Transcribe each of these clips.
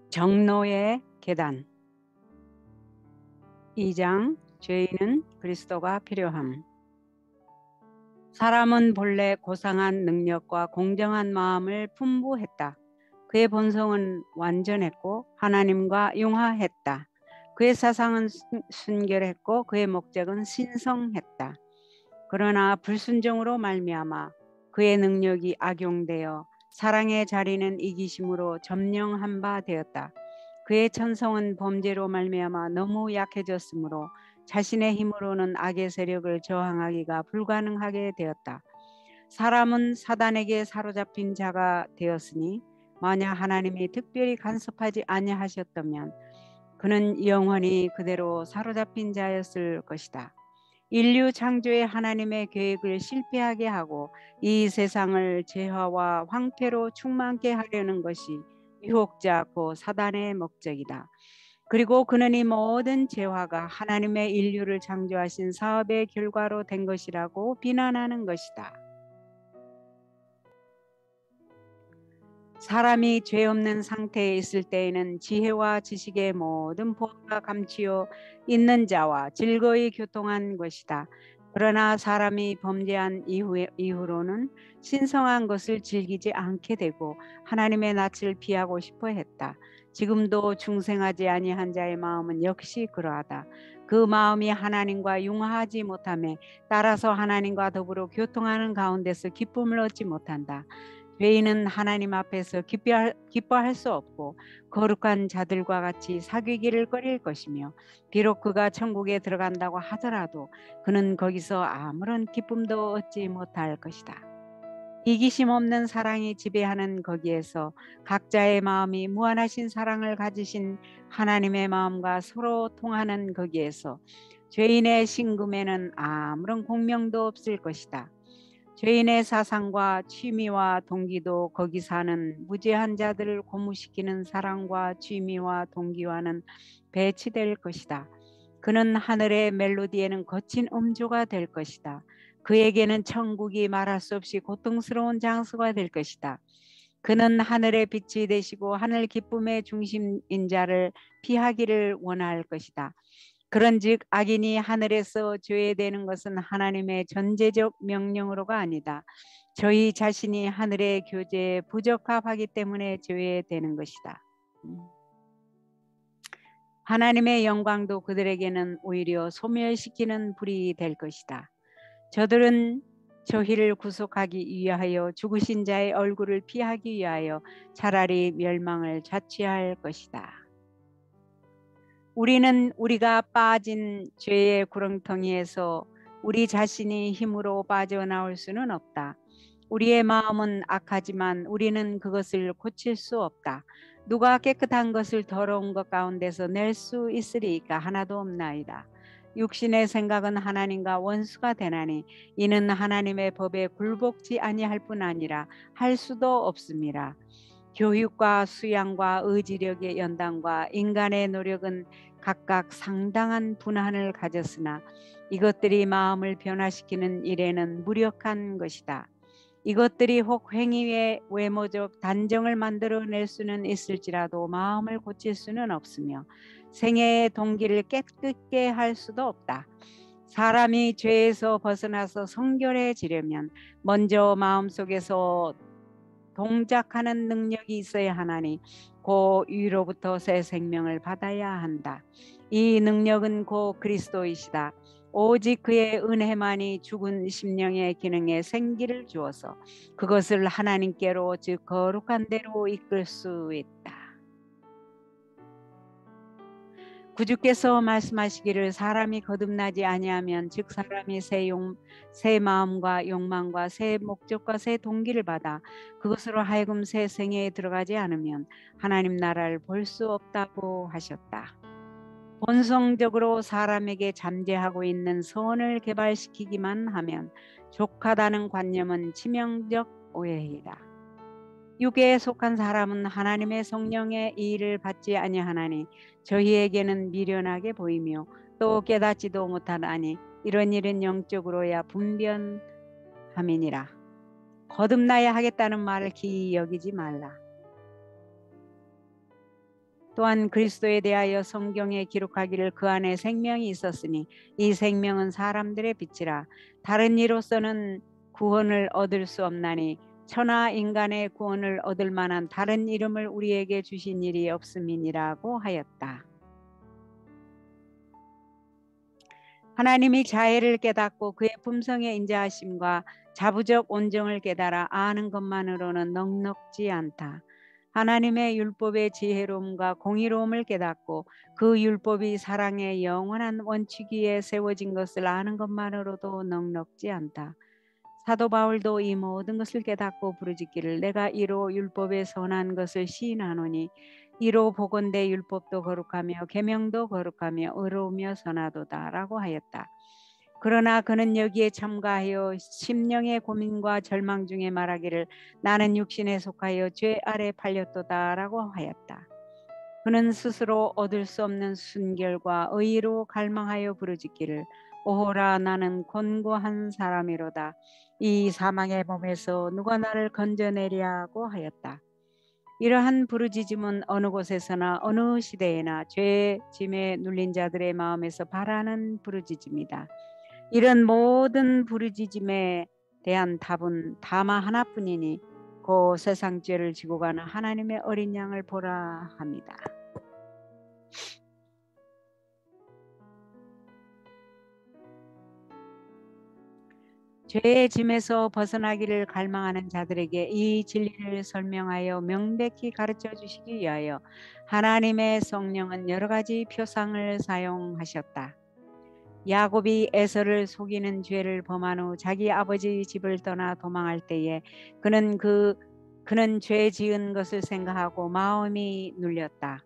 정노의 계단 2장 죄인은 그리스도가 필요함. 사람은 본래 고상한 능력과 공정한 마음을 풍부했다. 그의 본성은 완전했고 하나님과 융화했다. 그의 사상은 순결했고 그의 목적은 신성했다. 그러나 불순종으로 말미암아 그의 능력이 악용되어 사랑의 자리는 이기심으로 점령한 바 되었다. 그의 천성은 범죄로 말미암아 너무 약해졌으므로 자신의 힘으로는 악의 세력을 저항하기가 불가능하게 되었다. 사람은 사단에게 사로잡힌 자가 되었으니 만약 하나님이 특별히 간섭하지 아니하셨다면 그는 영원히 그대로 사로잡힌 자였을 것이다. 인류 창조의 하나님의 계획을 실패하게 하고 이 세상을 재화와 황폐로 충만케 하려는 것이 유혹자 고 사단의 목적이다. 그리고 그는 이 모든 재화가 하나님의 인류를 창조하신 사업의 결과로 된 것이라고 비난하는 것이다. 사람이 죄 없는 상태에 있을 때에는 지혜와 지식의 모든 보화가 감추어 있는 자와 즐거이 교통한 것이다. 그러나 사람이 범죄한 이후로는 신성한 것을 즐기지 않게 되고 하나님의 낯을 피하고 싶어 했다. 지금도 중생하지 아니한 자의 마음은 역시 그러하다. 그 마음이 하나님과 융화하지 못하며 따라서 하나님과 더불어 교통하는 가운데서 기쁨을 얻지 못한다. 죄인은 하나님 앞에서 기뻐할 수 없고 거룩한 자들과 같이 사귀기를 꺼릴 것이며 비록 그가 천국에 들어간다고 하더라도 그는 거기서 아무런 기쁨도 얻지 못할 것이다. 이기심 없는 사랑이 지배하는 거기에서 각자의 마음이 무한하신 사랑을 가지신 하나님의 마음과 서로 통하는 거기에서 죄인의 신금에는 아무런 공명도 없을 것이다. 죄인의 사상과 취미와 동기도 거기 사는 무죄한 자들을 고무시키는 사랑과 취미와 동기와는 배치될 것이다. 그는 하늘의 멜로디에는 거친 음조가 될 것이다. 그에게는 천국이 말할 수 없이 고통스러운 장소가 될 것이다. 그는 하늘의 빛이 되시고 하늘 기쁨의 중심인 자를 피하기를 원할 것이다. 그런즉 악인이 하늘에서 죄되는 것은 하나님의 전제적 명령으로가 아니다. 저희 자신이 하늘의 교제에 부적합하기 때문에 죄되는 것이다. 하나님의 영광도 그들에게는 오히려 소멸시키는 불이 될 것이다. 저들은 저희를 구속하기 위하여 죽으신 자의 얼굴을 피하기 위하여 차라리 멸망을 자취할 것이다. 우리는 우리가 빠진 죄의 구렁텅이에서 우리 자신이 힘으로 빠져나올 수는 없다. 우리의 마음은 악하지만 우리는 그것을 고칠 수 없다. 누가 깨끗한 것을 더러운 것 가운데서 낼 수 있으리까 하나도 없나이다. 육신의 생각은 하나님과 원수가 되나니 이는 하나님의 법에 굴복지 아니할 뿐 아니라 할 수도 없습니다. 교육과 수양과 의지력의 연단과 인간의 노력은 각각 상당한 분한을 가졌으나 이것들이 마음을 변화시키는 일에는 무력한 것이다. 이것들이 혹 행위의 외모적 단정을 만들어낼 수는 있을지라도 마음을 고칠 수는 없으며 생애의 동기를 깨끗게 할 수도 없다. 사람이 죄에서 벗어나서 성결해지려면 먼저 마음속에서 동작하는 능력이 있어야 하나니 그 위로부터 새 생명을 받아야 한다. 이 능력은 곧 그리스도이시다. 오직 그의 은혜만이 죽은 심령의 기능에 생기를 주어서 그것을 하나님께로 즉 거룩한 데로 이끌 수 있다. 구주께서 말씀하시기를 사람이 거듭나지 아니하면 즉 사람이 새 마음과 욕망과 새 목적과 새 동기를 받아 그것으로 하여금 새 생애에 들어가지 않으면 하나님 나라를 볼 수 없다고 하셨다. 본성적으로 사람에게 잠재하고 있는 선을 개발시키기만 하면 족하다는 관념은 치명적 오해이다. 육에 속한 사람은 하나님의 성령의 일을 받지 아니하나니 저희에게는 미련하게 보이며 또 깨닫지도 못하나니 이런 일은 영적으로야 분변함이니라. 거듭나야 하겠다는 말을 기이 여기지 말라. 또한 그리스도에 대하여 성경에 기록하기를 그 안에 생명이 있었으니 이 생명은 사람들의 빛이라. 다른 이로서는 구원을 얻을 수 없나니 천하 인간의 구원을 얻을 만한 다른 이름을 우리에게 주신 일이 없음이니라고 하였다. 하나님이 자애를 깨닫고 그의 품성의 인자하심과 자부적 온정을 깨달아 아는 것만으로는 넉넉지 않다. 하나님의 율법의 지혜로움과 공의로움을 깨닫고 그 율법이 사랑의 영원한 원칙 위에 세워진 것을 아는 것만으로도 넉넉지 않다. 사도 바울도 이 모든 것을 깨닫고 부르짖기를 내가 이로 율법의 선한 것을 시인하노니 이로 보건대 율법도 거룩하며 계명도 거룩하며 의로우며 선하도다 라고 하였다. 그러나 그는 여기에 첨가하여 심령의 고민과 절망 중에 말하기를 나는 육신에 속하여 죄 아래 팔렸도다 라고 하였다. 그는 스스로 얻을 수 없는 순결과 의로 갈망하여 부르짖기를 오호라 나는 곤고한 사람이로다. 이 사망의 몸에서 누가 나를 건져내랴고 하였다. 이러한 부르짖음은 어느 곳에서나 어느 시대에나 죄의 짐에 눌린 자들의 마음에서 바라는 부르짖음이다. 이런 모든 부르짖음에 대한 답은 다만 하나뿐이니 그 세상 죄를 지고 가는 하나님의 어린 양을 보라 합니다. 죄의 짐에서 벗어나기를 갈망하는 자들에게 이 진리를 설명하여 명백히 가르쳐 주시기 위하여 하나님의 성령은 여러 가지 표상을 사용하셨다. 야곱이 에서를 속이는 죄를 범한 후 자기 아버지 집을 떠나 도망할 때에 그는 죄 지은 것을 생각하고 마음이 눌렸다.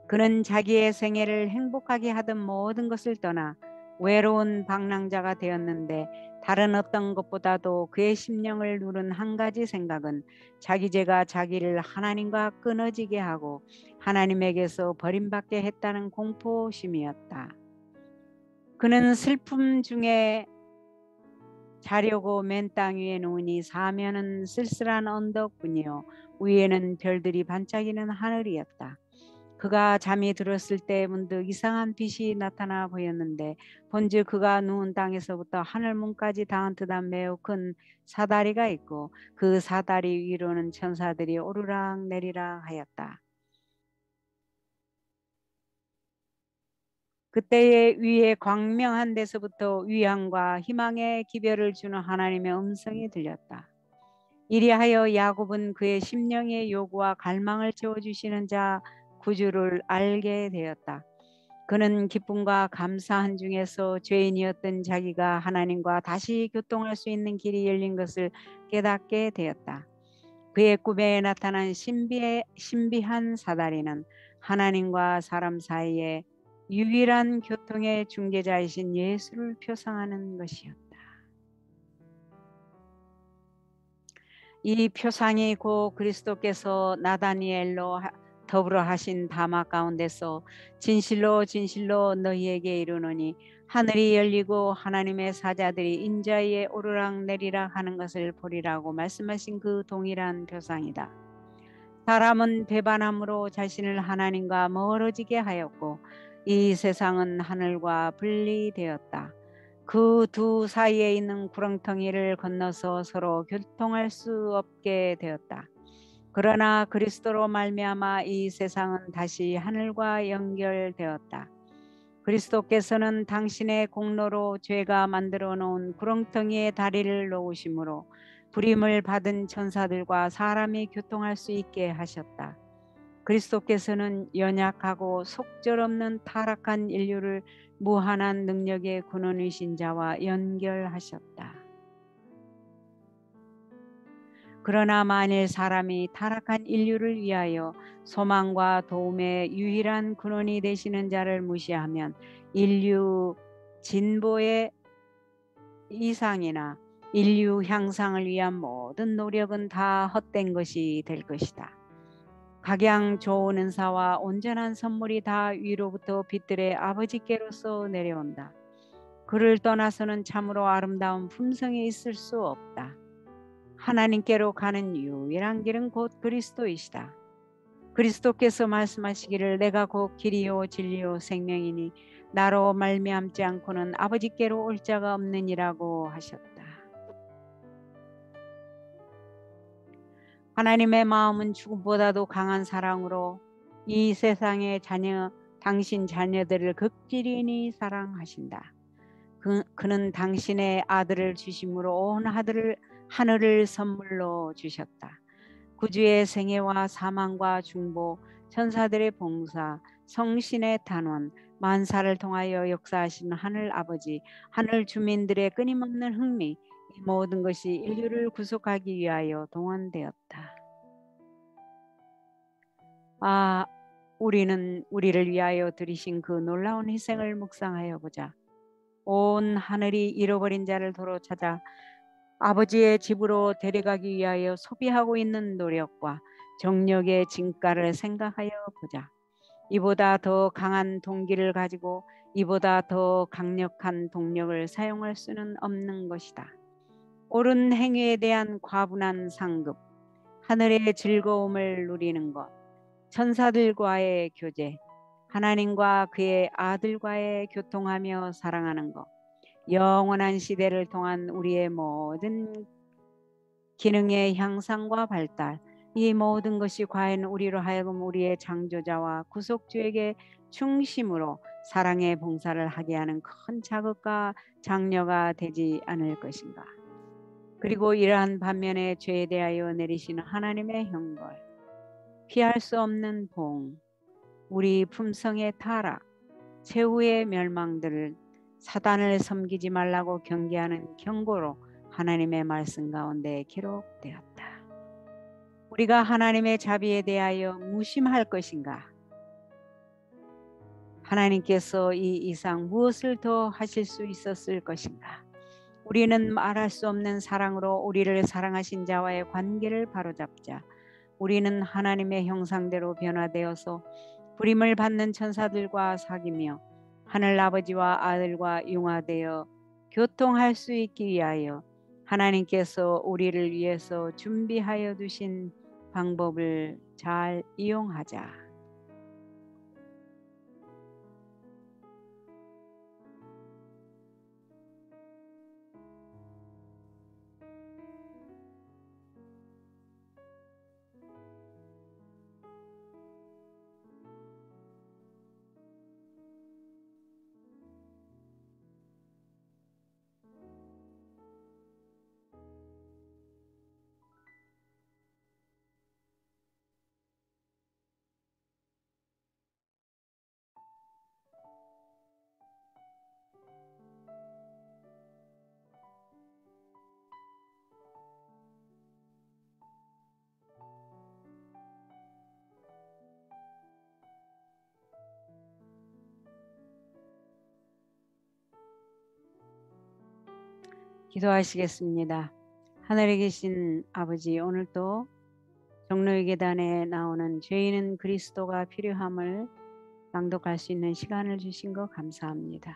그는 자기의 생애를 행복하게 하던 모든 것을 떠나 외로운 방랑자가 되었는데 다른 어떤 것보다도 그의 심령을 누른 한 가지 생각은 자기 죄가 자기를 하나님과 끊어지게 하고 하나님에게서 버림받게 했다는 공포심이었다. 그는 슬픔 중에 자려고 맨 땅 위에 누우니 사면은 쓸쓸한 언덕뿐이요 위에는 별들이 반짝이는 하늘이었다. 그가 잠이 들었을 때 문득 이상한 빛이 나타나 보였는데 본즉 그가 누운 땅에서부터 하늘 문까지 닿은 듯한 매우 큰 사다리가 있고 그 사다리 위로는 천사들이 오르락 내리락 하였다. 그때에 위에 광명한 데서부터 위안과 희망의 기별을 주는 하나님의 음성이 들렸다. 이리하여 야곱은 그의 심령의 요구와 갈망을 채워주시는 자 구주를 알게 되었다. 그는 기쁨과 감사한 중에서 죄인이었던 자기가 하나님과 다시 교통할 수 있는 길이 열린 것을 깨닫게 되었다. 그의 꿈에 나타난 신비한 사다리는 하나님과 사람 사이에 유일한 교통의 중개자이신 예수를 표상하는 것이었다. 이 표상이 곧 그리스도께서 나다니엘로 더불어 하신 담화 가운데서 진실로 진실로 너희에게 이르노니 하늘이 열리고 하나님의 사자들이 인자위에 오르락 내리락 하는 것을 보리라고 말씀하신 그 동일한 표상이다. 사람은 배반함으로 자신을 하나님과 멀어지게 하였고 이 세상은 하늘과 분리되었다. 그 두 사이에 있는 구렁텅이를 건너서 서로 교통할 수 없게 되었다. 그러나 그리스도로 말미암아 이 세상은 다시 하늘과 연결되었다. 그리스도께서는 당신의 공로로 죄가 만들어 놓은 구렁텅이에 다리를 놓으심으로 부림을 받은 천사들과 사람이 교통할 수 있게 하셨다. 그리스도께서는 연약하고 속절없는 타락한 인류를 무한한 능력의 근원이신 자와 연결하셨다. 그러나 만일 사람이 타락한 인류를 위하여 소망과 도움의 유일한 근원이 되시는 자를 무시하면 인류 진보의 이상이나 인류 향상을 위한 모든 노력은 다 헛된 것이 될 것이다. 각양 좋은 은사와 온전한 선물이 다 위로부터 빛들의 아버지께로서 내려온다. 그를 떠나서는 참으로 아름다운 품성이 있을 수 없다. 하나님께로 가는 유일한 길은 곧 그리스도이시다. 그리스도께서 말씀하시기를 내가 곧 길이요 진리요 생명이니 나로 말미암지 않고는 아버지께로 올 자가 없느니라고 하셨다. 하나님의 마음은 죽음보다도 강한 사랑으로 이 세상의 당신 자녀들을 극진히 사랑하신다. 그는 당신의 아들을 주심으로 온 하늘을 선물로 주셨다. 구주의 생애와 사망과 중보, 천사들의 봉사, 성신의 단원, 만사를 통하여 역사하시는 하늘 아버지, 하늘 주민들의 끊임없는 흥미, 이 모든 것이 인류를 구속하기 위하여 동원되었다. 아, 우리는 우리를 위하여 들이신 그 놀라운 희생을 묵상하여 보자. 온 하늘이 잃어버린 자를 도로 찾아 아버지의 집으로 데려가기 위하여 소비하고 있는 노력과 정력의 진가를 생각하여 보자. 이보다 더 강한 동기를 가지고 이보다 더 강력한 동력을 사용할 수는 없는 것이다. 옳은 행위에 대한 과분한 상급, 하늘의 즐거움을 누리는 것, 천사들과의 교제, 하나님과 그의 아들과의 교통하며 사랑하는 것, 영원한 시대를 통한 우리의 모든 기능의 향상과 발달, 이 모든 것이 과연 우리로 하여금 우리의 창조자와 구속주에게 중심으로 사랑의 봉사를 하게 하는 큰 자극과 장려가 되지 않을 것인가. 그리고 이러한 반면에 죄에 대하여 내리시는 하나님의 형벌, 피할 수 없는 봉, 우리 품성의 타락, 최후의 멸망들을 사단을 섬기지 말라고 경계하는 경고로 하나님의 말씀 가운데 기록되었다. 우리가 하나님의 자비에 대하여 무심할 것인가? 하나님께서 이 이상 무엇을 더 하실 수 있었을 것인가? 우리는 말할 수 없는 사랑으로 우리를 사랑하신 자와의 관계를 바로잡자. 우리는 하나님의 형상대로 변화되어서 부림을 받는 천사들과 사귀며 하늘 아버지와 아들과 융화되어 교통할 수 있기 위하여 하나님께서 우리를 위해서 준비하여 두신 방법을 잘 이용하자. 기도하시겠습니다. 하늘에 계신 아버지, 오늘도 종로의 계단에 나오는 죄인은 그리스도가 필요함을 낭독할 수 있는 시간을 주신 거 감사합니다.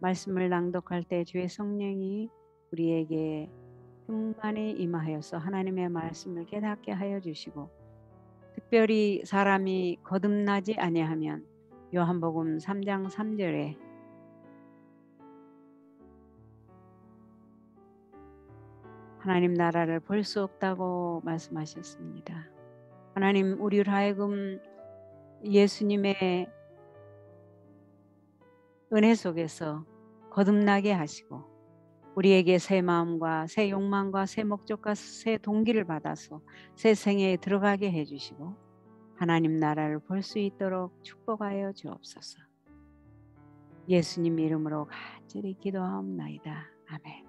말씀을 낭독할 때 주의 성령이 우리에게 충만히 임하여서 하나님의 말씀을 깨닫게 하여 주시고, 특별히 사람이 거듭나지 아니하면 요한복음 3장 3절에 하나님 나라를 볼 수 없다고 말씀하셨습니다. 하나님, 우리를 하여금 예수님의 은혜 속에서 거듭나게 하시고 우리에게 새 마음과 새 욕망과 새 목적과 새 동기를 받아서 새 생애에 들어가게 해주시고 하나님 나라를 볼 수 있도록 축복하여 주옵소서. 예수님 이름으로 간절히 기도하옵나이다. 아멘.